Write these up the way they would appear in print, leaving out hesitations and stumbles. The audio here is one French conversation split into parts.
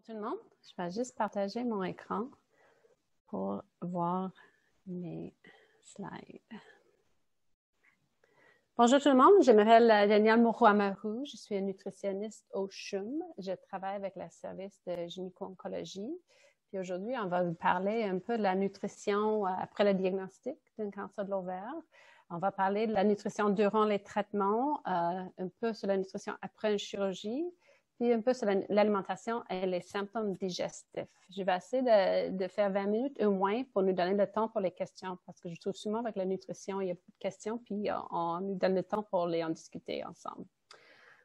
tout le monde. Je vais juste partager mon écran pour voir mes slides. Bonjour tout le monde, je m'appelle Danielle Mourou-Amaru, je suis nutritionniste au CHUM. Je travaille avec le service de gynéco-oncologie. Puis aujourd'hui, on va vous parler un peu de la nutrition après le diagnostic d'un cancer de l'ovaire. On va parler de la nutrition durant les traitements, un peu sur la nutrition après une chirurgie, puis un peu sur l'alimentation et les symptômes digestifs. Je vais essayer de faire 20 minutes au moins pour nous donner le temps pour les questions, parce que je trouve souvent avec la nutrition, il y a beaucoup de questions, puis on nous donne le temps pour les en discuter ensemble.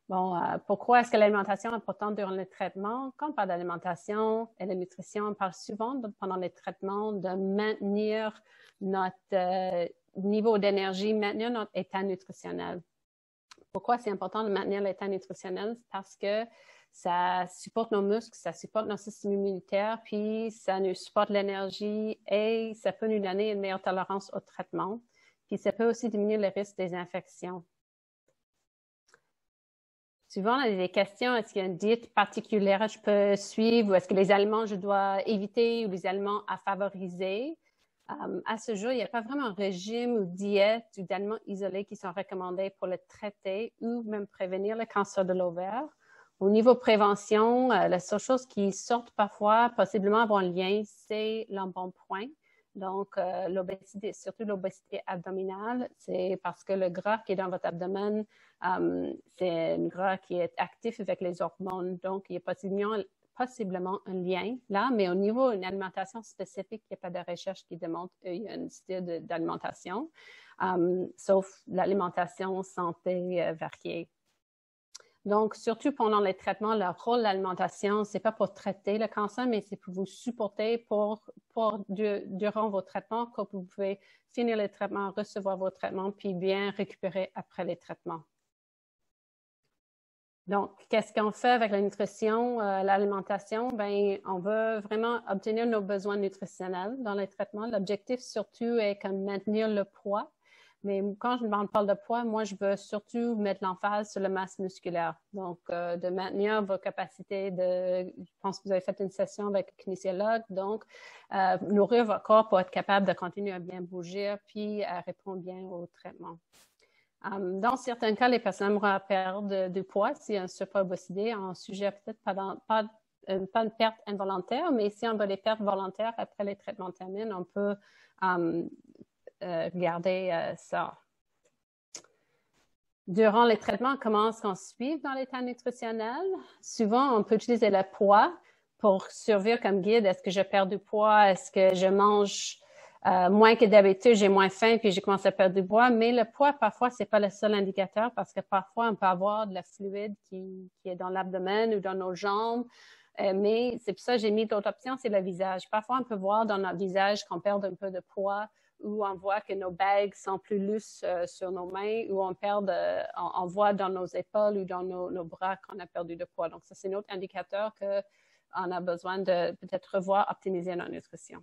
Bon, pourquoi est-ce que l'alimentation est importante durant le traitement? Quand on parle d'alimentation et de nutrition, on parle souvent pendant les traitements de maintenir notre niveau d'énergie, maintenir notre état nutritionnel. Pourquoi c'est important de maintenir l'état nutritionnel? Parce que ça supporte nos muscles, ça supporte notre système immunitaire, puis ça nous supporte l'énergie et ça peut nous donner une meilleure tolérance au traitement. Puis ça peut aussi diminuer le risque des infections. Souvent, on a des questions, est-ce qu'il y a une diète particulière que je peux suivre ou est-ce que les aliments je dois éviter ou les aliments à favoriser? À ce jour, il n'y a pas vraiment un régime ou diète ou d'aliments isolés qui sont recommandés pour le traiter ou même prévenir le cancer de l'ovaire. Au niveau prévention, la seule chose qui sort parfois, possiblement avoir un lien, c'est l'embonpoint. Donc, l'obésité, surtout l'obésité abdominale, c'est parce que le gras qui est dans votre abdomen, c'est un gras qui est actif avec les hormones. Donc, il y a possiblement un lien là, mais au niveau d'une alimentation spécifique, il n'y a pas de recherche qui démontre qu'il y a un style d'alimentation, sauf l'alimentation santé variée. Donc, surtout pendant les traitements, le rôle de l'alimentation, c'est pas pour traiter le cancer, mais c'est pour vous supporter durant vos traitements, quand vous pouvez finir les traitements, recevoir vos traitements, puis bien récupérer après les traitements. Donc, qu'est-ce qu'on fait avec la nutrition, l'alimentation? Bien, on veut vraiment obtenir nos besoins nutritionnels dans les traitements. L'objectif surtout est comme maintenir le poids. Mais quand je parle de poids, moi, je veux surtout mettre l'emphase sur la masse musculaire. Donc, de maintenir vos capacités je pense que vous avez fait une session avec un kinésiologue, donc nourrir votre corps pour être capable de continuer à bien bouger puis à répondre bien au traitement. Dans certains cas, les personnes vont perdre du poids s'il y a un surpoids-obésité. On suggère peut-être pas une perte involontaire, mais si on veut les pertes volontaires après les traitements terminent, on peut regarder ça. Durant les traitements, comment est-ce qu'on se suit dans l'état nutritionnel? Souvent, on peut utiliser le poids pour survivre comme guide. Est-ce que je perds du poids? Est-ce que je mange moins que d'habitude, j'ai moins faim, puis j'ai commencé à perdre du poids. Mais le poids, parfois, c'est pas le seul indicateur parce que parfois, on peut avoir de la fluide qui est dans l'abdomen ou dans nos jambes. Mais c'est pour ça que j'ai mis d'autres options, c'est le visage. Parfois, on peut voir dans notre visage qu'on perd un peu de poids ou on voit que nos bagues sont plus lousses sur nos mains ou on voit dans nos épaules ou dans nos bras qu'on a perdu de poids. Donc, ça, c'est un autre indicateur qu'on a besoin de peut-être revoir, optimiser notre nutrition.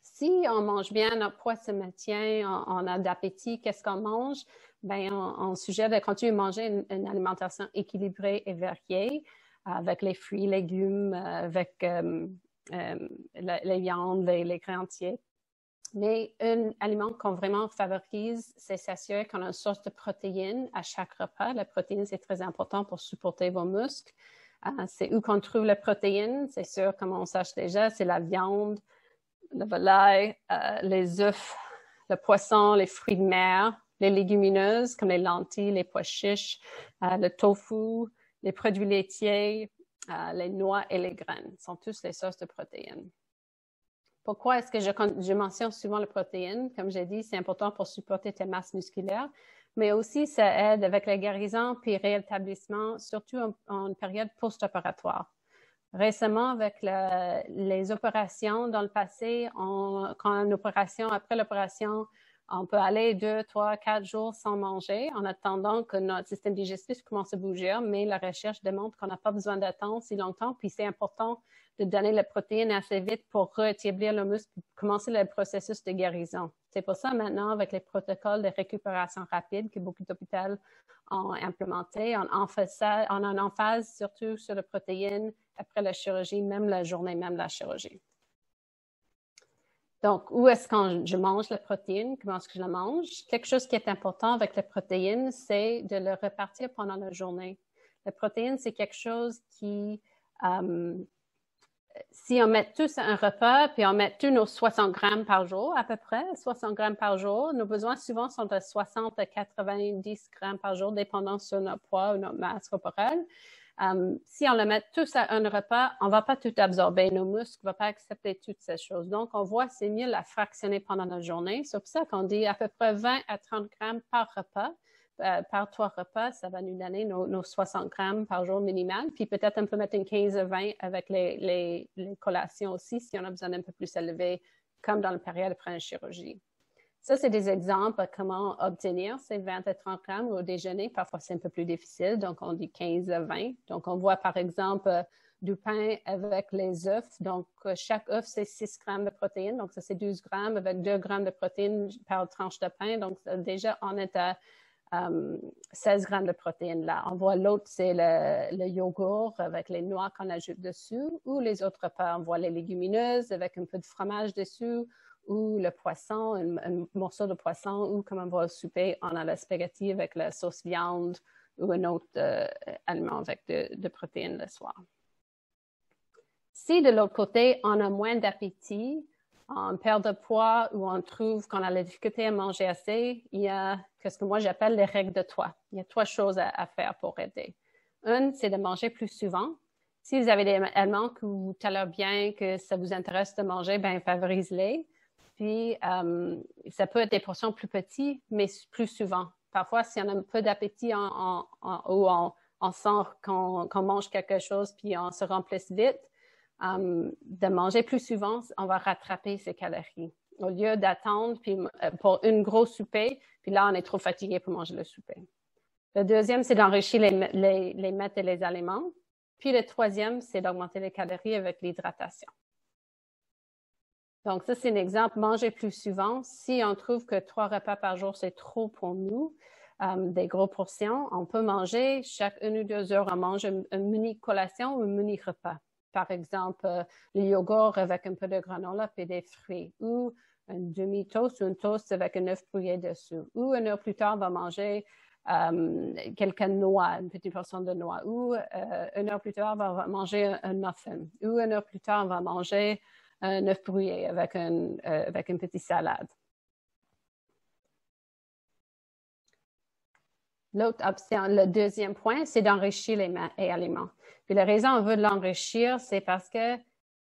Si on mange bien, notre poids se maintient, on a d'appétit, qu'est-ce qu'on mange? Bien, on suggère de continuer à manger une alimentation équilibrée et variée avec les fruits, légumes, avec les viandes, les grains entiers. Mais un aliment qu'on vraiment favorise, c'est s'assurer qu'on a une source de protéines à chaque repas. La protéine, c'est très important pour supporter vos muscles. C'est où qu'on trouve la protéine. C'est sûr, comme on sache déjà, c'est la viande, la volaille, les œufs, le poisson, les fruits de mer, les légumineuses comme les lentilles, les pois chiches, le tofu, les produits laitiers, les noix et les graines. Ce sont tous les sources de protéines. Pourquoi est-ce que je mentionne souvent la protéine? Comme j'ai dit, c'est important pour supporter ta masse musculaire, mais aussi ça aide avec la guérison puis rétablissement, surtout en période post-opératoire. Récemment, avec les opérations dans le passé, après l'opération, on peut aller 2, 3, 4 jours sans manger en attendant que notre système digestif commence à bouger, mais la recherche démontre qu'on n'a pas besoin d'attendre si longtemps, puis c'est important de donner la protéine assez vite pour rétablir le muscle et commencer le processus de guérison. C'est pour ça maintenant, avec les protocoles de récupération rapide que beaucoup d'hôpitaux ont implémentés, on a une emphase surtout sur la protéine après la chirurgie, même la journée même de la chirurgie. Donc, où est-ce que je mange la protéine? Comment est-ce que je la mange? Quelque chose qui est important avec la protéine, c'est de le répartir pendant la journée. La protéine, c'est quelque chose qui, si on met tous un repas, puis on met tous nos 60 grammes par jour, à peu près, 60 grammes par jour, nos besoins souvent sont de 60 à 90 grammes par jour, dépendant sur notre poids ou notre masse corporelle. Si on le met tous à un repas, on ne va pas tout absorber. Nos muscles ne vont pas accepter toutes ces choses. Donc, on voit c'est mieux la fractionner pendant la journée. C'est pour ça qu'on dit à peu près 20 à 30 grammes par repas. Par 3 repas, ça va nous donner nos 60 grammes par jour minimal. Puis peut-être on peut mettre une 15 à 20 avec les collations aussi, si on a besoin d'un peu plus élevé, comme dans la période après une chirurgie. Ça, c'est des exemples de comment obtenir ces 20 à 30 grammes au déjeuner. Parfois, c'est un peu plus difficile, donc on dit 15 à 20. Donc, on voit par exemple du pain avec les œufs. Donc, chaque œuf, c'est 6 grammes de protéines. Donc, ça, c'est 12 grammes avec 2 grammes de protéines par tranche de pain. Donc, déjà, on est à 16 grammes de protéines là. On voit l'autre, c'est le yogourt avec les noix qu'on ajoute dessus, ou les autres repas, on voit les légumineuses avec un peu de fromage dessus, ou le poisson, un morceau de poisson, ou comme on voit au souper, on a la spaghetti avec la sauce viande ou un autre aliment avec de protéines le soir. Si de l'autre côté, on a moins d'appétit, on perd de poids ou on trouve qu'on a la difficulté à manger assez, il y a ce que moi j'appelle les règles de 3. Il y a 3 choses à faire pour aider. Une, c'est de manger plus souvent. Si vous avez des aliments que vous tolérez bien, que ça vous intéresse de manger, ben favorise-les. Puis, ça peut être des portions plus petites, mais plus souvent. Parfois, si on a un peu d'appétit ou on sent qu'on mange quelque chose, puis on se remplisse vite, de manger plus souvent, on va rattraper ces calories. Au lieu d'attendre pour une grosse souper, puis là, on est trop fatigué pour manger le souper. Le deuxième, c'est d'enrichir les mets et les aliments. Puis le troisième, c'est d'augmenter les calories avec l'hydratation. Donc, ça, c'est un exemple, manger plus souvent. Si on trouve que 3 repas par jour, c'est trop pour nous, des grosses portions, on peut manger chaque 1 ou 2 heures, on mange une mini collation ou un mini repas. Par exemple, le yogourt avec un peu de granola et des fruits, ou un demi-toast ou un toast avec un œuf brouillé dessus. Ou 1 heure plus tard, on va manger quelques noix, une petite portion de noix. Ou 1 heure plus tard, on va manger un muffin. Ou 1 heure plus tard, on va manger un œuf brouillé avec une petite salade. L'autre option, le deuxième point, c'est d'enrichir les mets et aliments. Puis la raison on veut l'enrichir, c'est parce que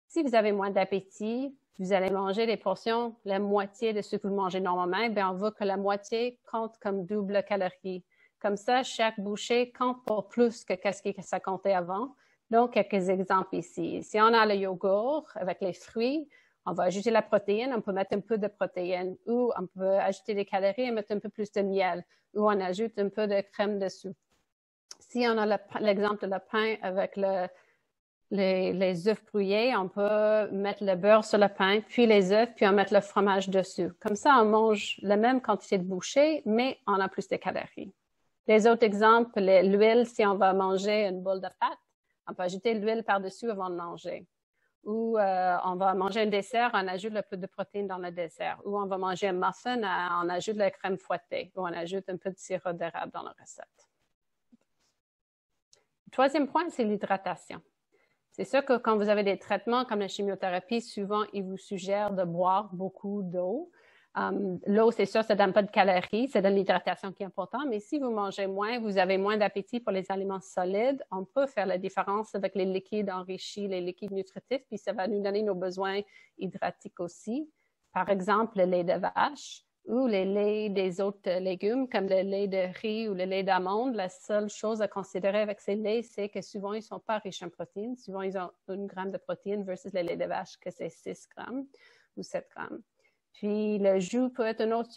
si vous avez moins d'appétit, vous allez manger des portions, la moitié de ce que vous mangez normalement, bien on veut que la moitié compte comme double calorie. Comme ça, chaque bouchée compte pour plus que ce que ça comptait avant. Donc, quelques exemples ici. Si on a le yogourt avec les fruits, on va ajouter la protéine, on peut mettre un peu de protéine, ou on peut ajouter des calories et mettre un peu plus de miel, ou on ajoute un peu de crème dessus. Si on a l'exemple de le pain avec les œufs brouillés, on peut mettre le beurre sur le pain, puis les œufs, puis on met le fromage dessus. Comme ça, on mange la même quantité de bouchées, mais on a plus de calories. Les autres exemples, l'huile, si on va manger une boule de pâte, on peut ajouter l'huile par-dessus avant de manger. Ou on va manger un dessert, on ajoute le peu de protéines dans le dessert. Ou on va manger un muffin, on ajoute la crème fouettée. Ou on ajoute un peu de sirop d'érable dans la recette. Le troisième point, c'est l'hydratation. C'est sûr que quand vous avez des traitements comme la chimiothérapie, souvent, ils vous suggèrent de boire beaucoup d'eau. L'eau, c'est sûr, ça ne donne pas de calories, ça donne l'hydratation qui est importante, mais si vous mangez moins, vous avez moins d'appétit pour les aliments solides, on peut faire la différence avec les liquides enrichis, les liquides nutritifs, puis ça va nous donner nos besoins hydratiques aussi. Par exemple, le lait de vache ou les laits des autres légumes, comme le lait de riz ou le lait d'amande. La seule chose à considérer avec ces laits, c'est que souvent, ils ne sont pas riches en protéines. Souvent, ils ont 1 gramme de protéines versus le lait de vache, que c'est 6 grammes ou 7 grammes. Puis, le jus peut être une autre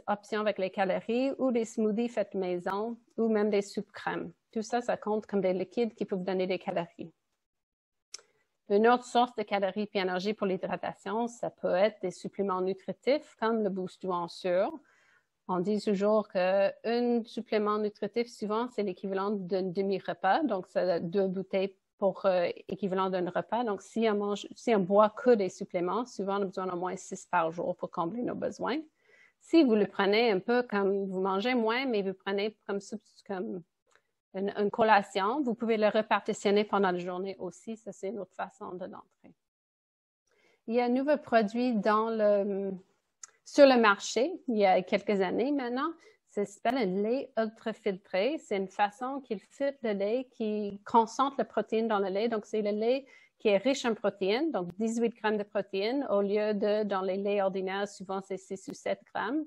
option avec les calories ou des smoothies faits maison ou même des soupes crème. Tout ça, ça compte comme des liquides qui peuvent vous donner des calories. Une autre source de calories et d'énergie pour l'hydratation, ça peut être des suppléments nutritifs comme le Boost ou Ensure. On dit toujours qu'un supplément nutritif, souvent, c'est l'équivalent d'un demi-repas. Donc, c'est 2 bouteilles pour équivalent d'un repas. Donc, si on boit que des suppléments, souvent on a besoin d'au moins 6 par jour pour combler nos besoins. Si vous le prenez un peu comme vous mangez moins, mais vous prenez comme une collation, vous pouvez le repartitionner pendant la journée aussi. Ça, c'est une autre façon de l'entrer. Il y a un nouveau produit sur le marché, il y a quelques années maintenant. Ça s'appelle un lait ultra-filtré. C'est une façon qu'il filtre le lait, qui concentre la protéine dans le lait. Donc, c'est le lait qui est riche en protéines, donc 18 grammes de protéines, au lieu de, dans les laits ordinaires, souvent c'est 6 ou 7 grammes.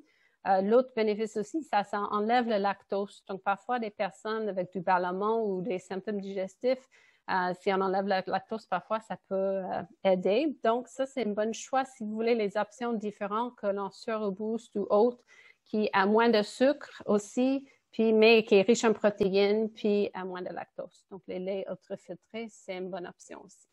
L'autre bénéfice aussi, ça enlève le lactose. Donc, parfois, des personnes avec du ballonnement ou des symptômes digestifs, si on enlève le lactose, parfois, ça peut aider. Donc, ça, c'est un bon choix si vous voulez les options différentes que l'on Sur Boost ou autres, qui a moins de sucre aussi, mais qui est riche en protéines, puis a moins de lactose. Donc, les laits ultra-filtrés, c'est une bonne option aussi.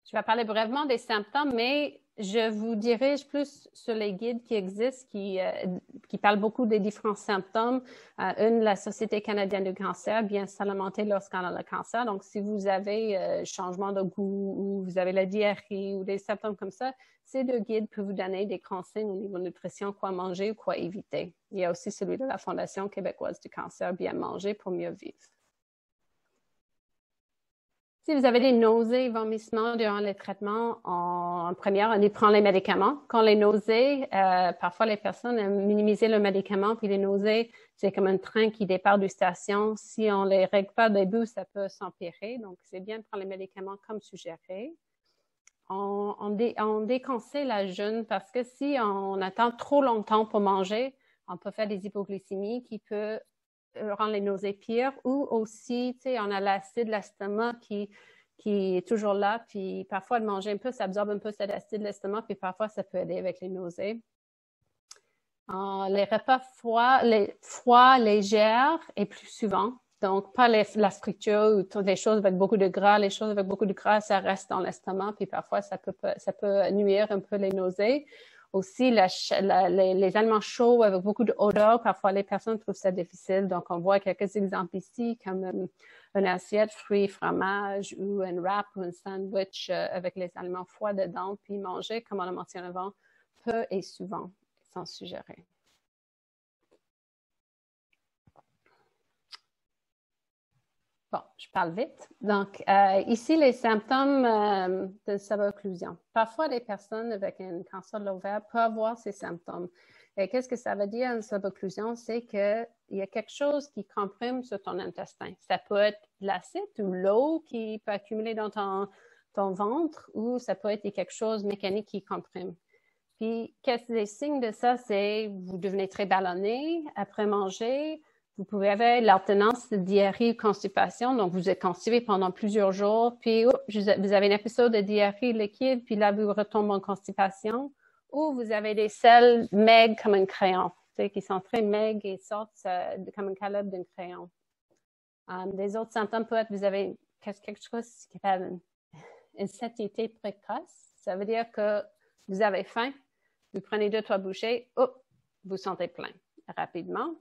Je vais parler brièvement des symptômes, mais je vous dirige plus sur les guides qui existent, qui parlent beaucoup des différents symptômes. La Société canadienne du cancer, bien s'alimenter lorsqu'on a le cancer. Donc, si vous avez changement de goût ou vous avez la diarrhée ou des symptômes comme ça, ces deux guides peuvent vous donner des consignes au niveau de nutrition, quoi manger ou quoi éviter. Il y a aussi celui de la Fondation québécoise du cancer, bien manger pour mieux vivre. Si vous avez des nausées, vomissements durant les traitements, en première, on y prend les médicaments. Quand les nausées, parfois les personnes aiment minimiser le médicament, puis les nausées, c'est comme un train qui départ d'une station. Si on les règle pas au début, ça peut s'empirer. Donc, c'est bien de prendre les médicaments comme suggéré. On déconseille la jeûne parce que si on attend trop longtemps pour manger, on peut faire des hypoglycémies qui peuvent rendre les nausées pires, ou aussi, tu sais, on a l'acide de l'estomac qui est toujours là, puis parfois de manger un peu, ça absorbe un peu cet acide de l'estomac, puis parfois ça peut aider avec les nausées. Les repas froids, légers et plus souvent, donc pas la friture ou toutes les choses avec beaucoup de gras. Les choses avec beaucoup de gras, ça reste dans l'estomac, puis parfois ça peut nuire un peu les nausées. Aussi, les aliments chauds avec beaucoup d'odeur, parfois les personnes trouvent ça difficile. Donc, on voit quelques exemples ici, comme une assiette fruits, fromage ou un wrap ou un sandwich avec les aliments froids dedans, puis manger, comme on l'a mentionné avant, peu et souvent, sans suggérer. Bon, je parle vite. Donc, ici, les symptômes de subocclusion. Parfois, les personnes avec un cancer de l'ovaire peuvent avoir ces symptômes. Et qu'est-ce que ça veut dire, une subocclusion? C'est qu'il y a quelque chose qui comprime sur ton intestin. Ça peut être l'acide ou l'eau qui peut accumuler dans ton ventre, ou ça peut être quelque chose mécanique qui comprime. Puis, qu'est-ce que les signes de ça? C'est vous devenez très ballonné après manger. Vous pouvez avoir l'alternance de diarrhée ou constipation, donc vous êtes constipé pendant plusieurs jours, puis vous avez un épisode de diarrhée liquide, puis là, vous retombez en constipation, ou vous avez des selles maigres comme un crayon, qui sont très maigres et sortent comme un calibre d'un crayon. Des autres symptômes peuvent être, vous avez quelque chose qui s'appelle une satiété précoce. Ça veut dire que vous avez faim, vous prenez 2-3 bouchées, vous sentez plein rapidement.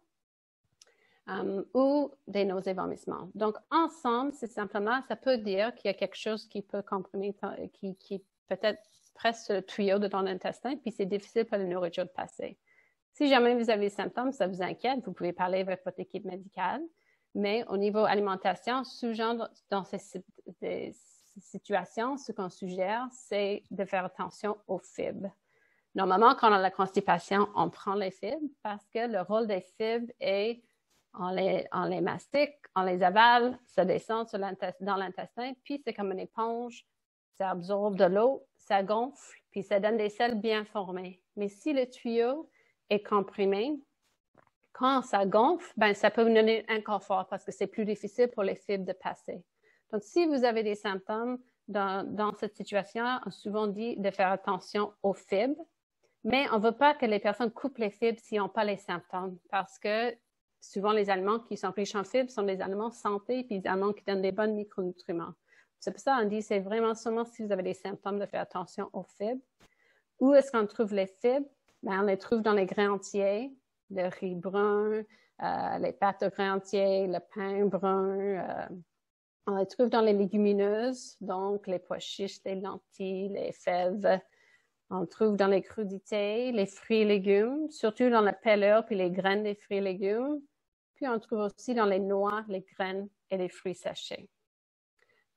Ou des nausées vomissements. Donc, ensemble, c'est simplement, ça peut dire qu'il y a quelque chose qui peut comprimer, qui peut-être presse le tuyau de ton intestin, puis c'est difficile pour la nourriture de passer. Si jamais vous avez des symptômes, ça vous inquiète, vous pouvez parler avec votre équipe médicale, mais au niveau alimentation, souvent dans ces situations, ce qu'on suggère, c'est de faire attention aux fibres. Normalement, quand on a la constipation, on prend les fibres parce que le rôle des fibres est on les mastique, on les avale, ça descend dans l'intestin, puis c'est comme une éponge, ça absorbe de l'eau, ça gonfle, puis ça donne des selles bien formées. Mais si le tuyau est comprimé, quand ça gonfle, ben ça peut vous donner un inconfort parce que c'est plus difficile pour les fibres de passer. Donc, si vous avez des symptômes dans cette situation, on a souvent dit de faire attention aux fibres, mais on ne veut pas que les personnes coupent les fibres s'ils n'ont pas les symptômes parce que souvent, les aliments qui sont riches en fibres sont des aliments santé puis des aliments qui donnent des bons micronutriments. C'est pour ça qu'on dit c'est vraiment seulement si vous avez des symptômes de faire attention aux fibres. Où est-ce qu'on trouve les fibres? Ben, on les trouve dans les grains entiers, le riz brun, les pâtes de grains entiers, le pain brun, On les trouve dans les légumineuses, donc les pois chiches, les lentilles, les fèves. On le trouve dans les crudités, les fruits et légumes, surtout dans la pellure puis les graines des fruits et légumes. Puis on le trouve aussi dans les noix, les graines et les fruits séchés.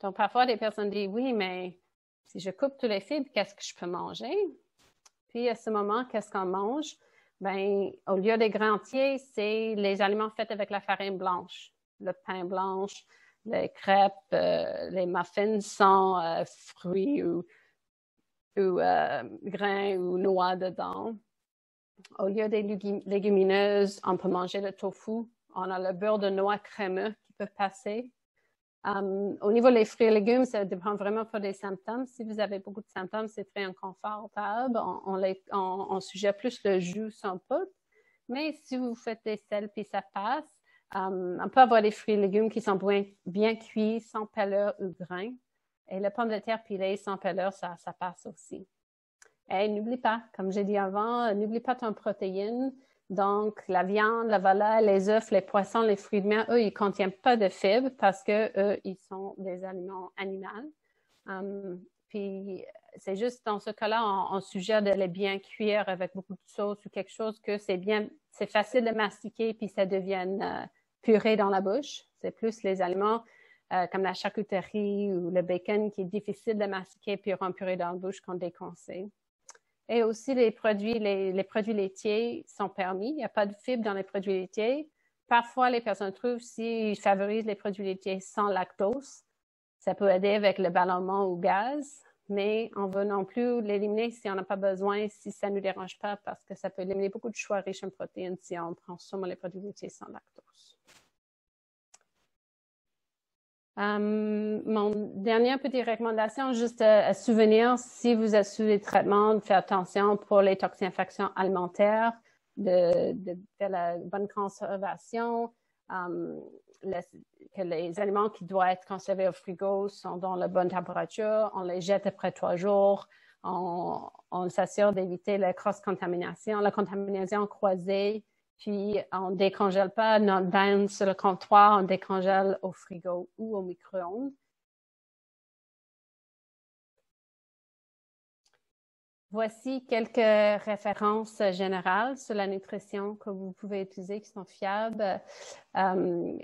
Donc parfois, des personnes disent, oui, mais si je coupe tous les fibres, qu'est-ce que je peux manger? Puis à ce moment, qu'est-ce qu'on mange? Ben, au lieu des grains entiers, c'est les aliments faits avec la farine blanche, le pain blanche, les crêpes, les muffins sans fruits ou grains ou noix dedans. Au lieu des légumineuses, on peut manger le tofu. On a le beurre de noix crémeux qui peut passer. Au niveau des fruits et légumes, ça dépend vraiment pour des symptômes. Si vous avez beaucoup de symptômes, c'est très inconfortable. On suggère plus le jus sans poudre. Mais si vous faites des sels puis ça passe, on peut avoir des fruits et légumes qui sont bien cuits, sans pellure ou grains. Et la pomme de terre pilée sans pellure, ça passe aussi. Et n'oublie pas, comme j'ai dit avant, n'oublie pas ton protéine. Donc, la viande, la volaille, les œufs, les poissons, les fruits de mer, eux, ils ne contiennent pas de fibres parce que eux, ils sont des aliments animaux. Puis, c'est juste dans ce cas-là, on suggère de les bien cuire avec beaucoup de sauce ou quelque chose que c'est facile de mastiquer puis ça devienne purée dans la bouche. C'est plus les aliments comme la charcuterie ou le bacon qui est difficile de mastiquer puis en purée dans la bouche qu'on déconseille. Et aussi, les produits laitiers sont permis. Il n'y a pas de fibres dans les produits laitiers. Parfois, les personnes trouvent s'ils favorisent les produits laitiers sans lactose. Ça peut aider avec le ballonnement au gaz, mais on veut non plus l'éliminer si on n'a pas besoin, si ça ne nous dérange pas, parce que ça peut éliminer beaucoup de choix riches en protéines si on prend seulement les produits laitiers sans lactose. Mon dernière petite recommandation, juste à souvenir, si vous êtes sous les traitements, de faire attention pour les toxines-infections alimentaires, de faire la bonne conservation, que les aliments qui doivent être conservés au frigo sont dans la bonne température, on les jette après 3 jours, on s'assure d'éviter la cross-contamination, la contamination croisée, puis on ne décongèle pas notre viande sur le comptoir, on décongèle au frigo ou au micro-ondes. Voici quelques références générales sur la nutrition que vous pouvez utiliser qui sont fiables. Il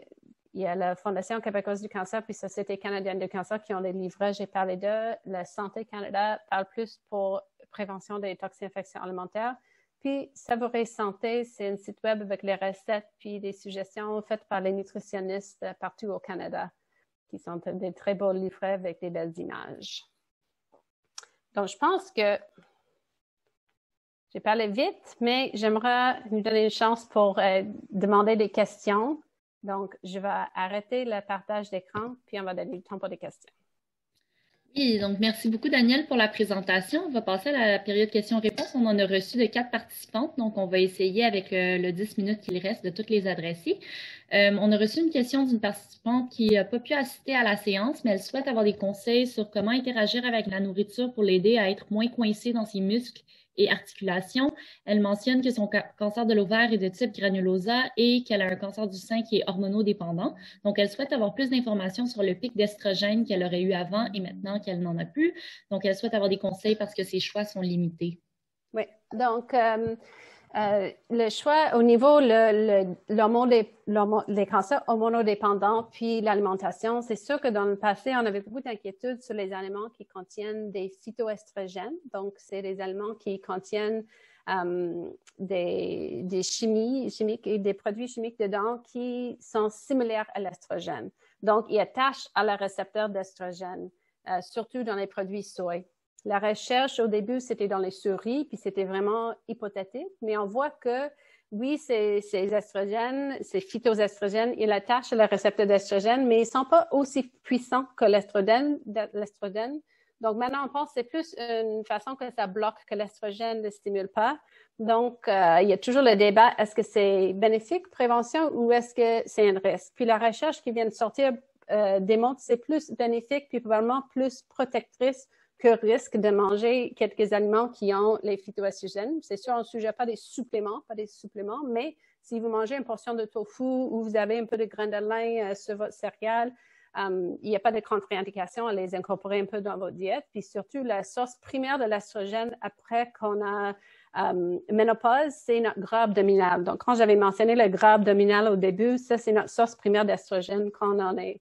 y a la Fondation québécoise du cancer puis Société canadienne du cancer qui ont des livrets, j'ai parlé d'eux. La Santé Canada parle plus pour prévention des toxines-infections alimentaires. Puis, Savourer Santé, c'est un site web avec les recettes puis des suggestions faites par les nutritionnistes partout au Canada, qui sont des très beaux livrets avec des belles images. Donc, je pense que j'ai parlé vite, mais j'aimerais nous donner une chance pour demander des questions. Donc, je vais arrêter le partage d'écran, puis on va donner du temps pour des questions. Oui, donc merci beaucoup Daniel pour la présentation. On va passer à la période questions-réponses. On en a reçu de 4 participantes, donc on va essayer avec le 10 minutes qu'il reste de toutes les adresser. On a reçu une question d'une participante qui n'a pas pu assister à la séance, mais elle souhaite avoir des conseils sur comment interagir avec la nourriture pour l'aider à être moins coincée dans ses muscles et articulations. Elle mentionne que son cancer de l'ovaire est de type granulosa et qu'elle a un cancer du sein qui est hormonodépendant. Donc, elle souhaite avoir plus d'informations sur le pic d'estrogène qu'elle aurait eu avant et maintenant qu'elle n'en a plus. Donc, elle souhaite avoir des conseils parce que ses choix sont limités. Oui, donc le choix au niveau les cancers hormonodépendants puis l'alimentation, c'est sûr que dans le passé, on avait beaucoup d'inquiétudes sur les aliments qui contiennent des phytoestrogènes. Donc, c'est des aliments qui contiennent des chimiques et des produits chimiques dedans qui sont similaires à l'estrogène. Donc, ils attachent à la récepteur d'estrogène, surtout dans les produits soy. La recherche, au début, c'était dans les souris, puis c'était vraiment hypothétique, mais on voit que, oui, ces estrogènes, ces phytoestrogènes, ils attachent le récepteur d'estrogène, mais ils ne sont pas aussi puissants que l'estrogène. Donc, maintenant, on pense que c'est plus une façon que ça bloque, que l'estrogène ne stimule pas. Donc, il y a toujours le débat, est-ce que c'est bénéfique, prévention, ou est-ce que c'est un risque? Puis la recherche qui vient de sortir démontre que c'est plus bénéfique, puis probablement plus protectrice que risque de manger quelques aliments qui ont les phytoestrogènes. C'est sûr, on ne suggère pas des suppléments, mais si vous mangez une portion de tofu ou vous avez un peu de grains de lin sur votre céréale, il n'y a pas de contre-indication à les incorporer un peu dans votre diète. Puis surtout, la source primaire de l'estrogène après qu'on a ménopause, c'est notre gras abdominal. Donc, quand j'avais mentionné le gras abdominal au début, ça, c'est notre source primaire d'estrogène quand on est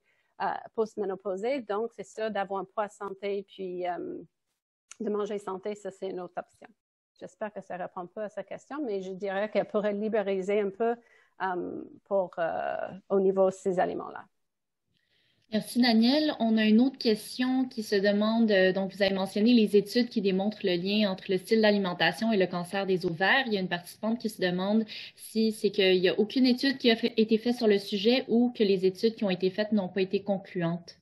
post-ménopausé. Donc, c'est ça, d'avoir un poids santé, puis de manger santé, ça, c'est une autre option. J'espère que ça ne répond pas à sa question, mais je dirais qu'elle pourrait libéraliser un peu au niveau de ces aliments-là. Merci, Daniel. On a une autre question qui se demande, donc vous avez mentionné les études qui démontrent le lien entre le style d'alimentation et le cancer des ovaires. Il y a une participante qui se demande si c'est qu'il n'y a aucune étude qui a été faite sur le sujet ou que les études qui ont été faites n'ont pas été concluantes.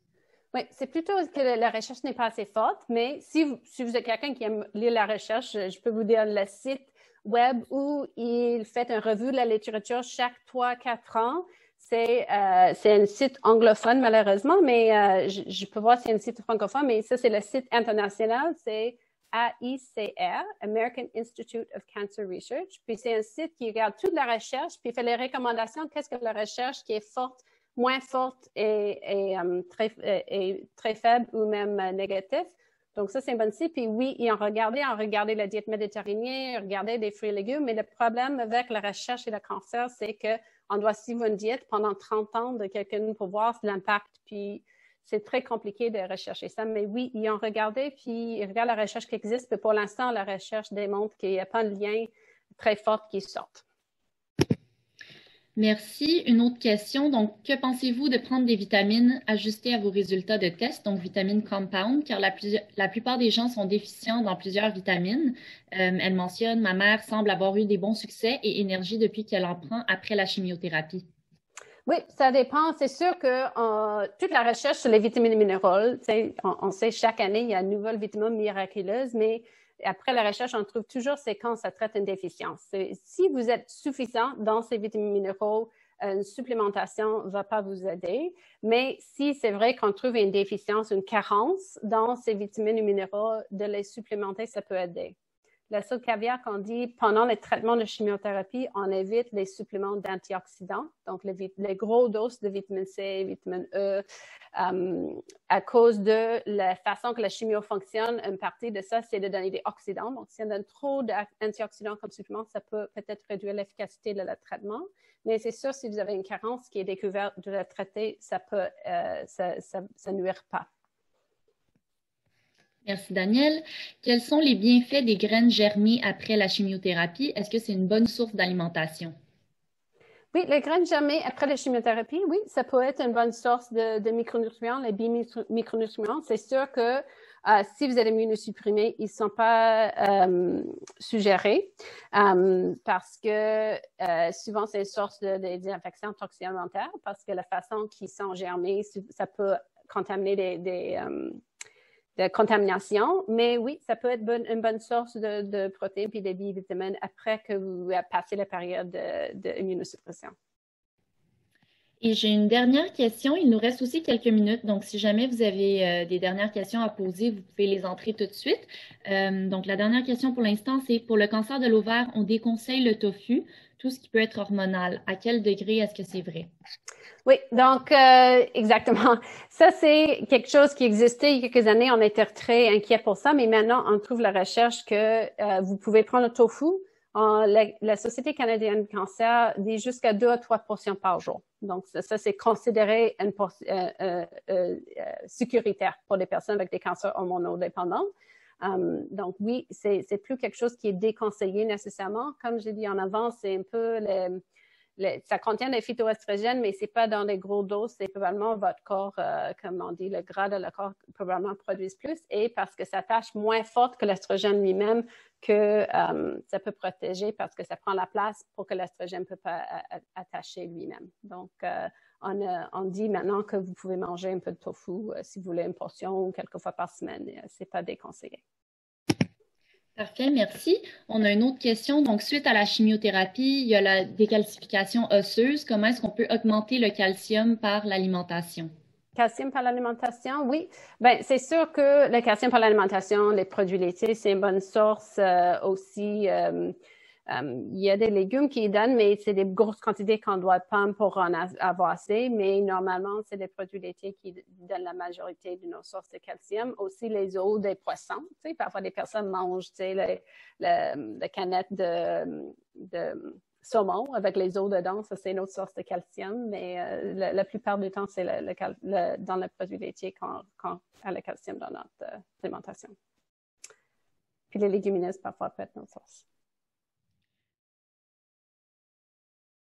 Oui, c'est plutôt que la recherche n'est pas assez forte, mais si vous êtes quelqu'un qui aime lire la recherche, je peux vous dire le site web où il fait une revue de la littérature chaque 3-4 ans. C'est un site anglophone, malheureusement, mais je peux voir s'il y a un site francophone, mais ça, c'est le site international, c'est AICR, American Institute of Cancer Research. Puis c'est un site qui regarde toute la recherche, puis fait les recommandations, qu'est-ce que la recherche qui est forte, moins forte et très faible ou même négatif. Donc, ça, c'est un bon site. Puis oui, ils ont regardé la diète méditerranéenne, ils ont regardé des fruits et légumes, mais le problème avec la recherche et le cancer, c'est qu'on doit suivre une diète pendant 30 ans de quelqu'un pour voir l'impact. Puis, c'est très compliqué de rechercher ça. Mais oui, ils ont regardé, puis ils regardent la recherche qui existe. Mais pour l'instant, la recherche démontre qu'il n'y a pas de lien très fort qui sorte. Merci. Une autre question. Donc, que pensez-vous de prendre des vitamines ajustées à vos résultats de test, donc vitamines compound, car la plupart des gens sont déficients dans plusieurs vitamines. Elle mentionne, ma mère semble avoir eu des bons succès et énergie depuis qu'elle en prend après la chimiothérapie. Oui, ça dépend. C'est sûr que toute la recherche sur les vitamines et minéraux, on sait chaque année, il y a une nouvelle vitamine miraculeuse, mais après la recherche, on trouve toujours c'est quand ça traite une déficience. Si vous êtes suffisant dans ces vitamines minéraux, une supplémentation ne va pas vous aider. Mais si c'est vrai qu'on trouve une déficience, une carence dans ces vitamines et minéraux, de les supplémenter, ça peut aider. Le seul caveat qu'on dit, pendant les traitements de chimiothérapie, on évite les suppléments d'antioxydants, donc les gros doses de vitamine C, vitamine E, à cause de la façon que la chimio fonctionne. Une partie de ça, c'est de donner des oxydants. Donc, si on donne trop d'antioxydants comme supplément, ça peut peut-être réduire l'efficacité de le traitement. Mais c'est sûr, si vous avez une carence qui est découverte de le traiter, ça nuire pas. Merci, Daniel. Quels sont les bienfaits des graines germées après la chimiothérapie? Est-ce que c'est une bonne source d'alimentation? Oui, les graines germées après la chimiothérapie, oui, ça peut être une bonne source de micronutriments, les bimicronutriments. C'est sûr que si vous êtes immunosupprimé, ils ne sont pas suggérés parce que souvent, c'est une source des infections toxiques alimentaires parce que la façon qu'ils sont germés, ça peut contaminer de contamination, mais oui, ça peut être une bonne source de protéines et de bivitamines après que vous passez la période d'immunosuppression. Et j'ai une dernière question. Il nous reste aussi quelques minutes. Donc, si jamais vous avez des dernières questions à poser, vous pouvez les entrer tout de suite. Donc, la dernière question pour l'instant, c'est pour le cancer de l'ovaire, on déconseille le tofu, tout ce qui peut être hormonal. À quel degré est-ce que c'est vrai? Oui, donc exactement. Ça, c'est quelque chose qui existait il y a quelques années. On était très inquiets pour ça, mais maintenant, on trouve la recherche que vous pouvez prendre le tofu. La Société canadienne du cancer dit jusqu'à 2 à 3 portions par jour. Donc, ça c'est considéré sécuritaire pour les personnes avec des cancers hormonodépendants. Donc, oui, c'est plus quelque chose qui est déconseillé nécessairement. Comme j'ai dit en avant, c'est un peu ça contient des phytoestrogènes, mais c'est pas dans des gros doses. C'est probablement votre corps, comme on dit, le gras de le corps probablement produise plus. Et parce que ça tâche moins forte que l'estrogène lui-même, que ça peut protéger parce que ça prend la place pour que l'estrogène ne peut pas attacher lui-même. Donc, on dit maintenant que vous pouvez manger un peu de tofu si vous voulez une portion ou quelques fois par semaine. C'est pas déconseillé. Parfait, merci. On a une autre question. Donc, suite à la chimiothérapie, il y a la décalcification osseuse. Comment est-ce qu'on peut augmenter le calcium par l'alimentation? Calcium par l'alimentation, oui. Ben, c'est sûr que le calcium par l'alimentation, les produits laitiers, c'est une bonne source aussi. Il y a des légumes qui donnent, mais c'est des grosses quantités qu'on doit prendre pour en avoir assez. Mais normalement, c'est des produits laitiers qui donnent la majorité de nos sources de calcium. Aussi, les os des poissons. Tu sais, parfois, des personnes mangent, tu sais, la canette de saumon avec les os dedans. Ça, c'est une autre source de calcium. Mais la plupart du temps, c'est dans le produit laitier qu'on a le calcium dans notre alimentation. Puis les légumineuses, parfois, peuvent être notre source.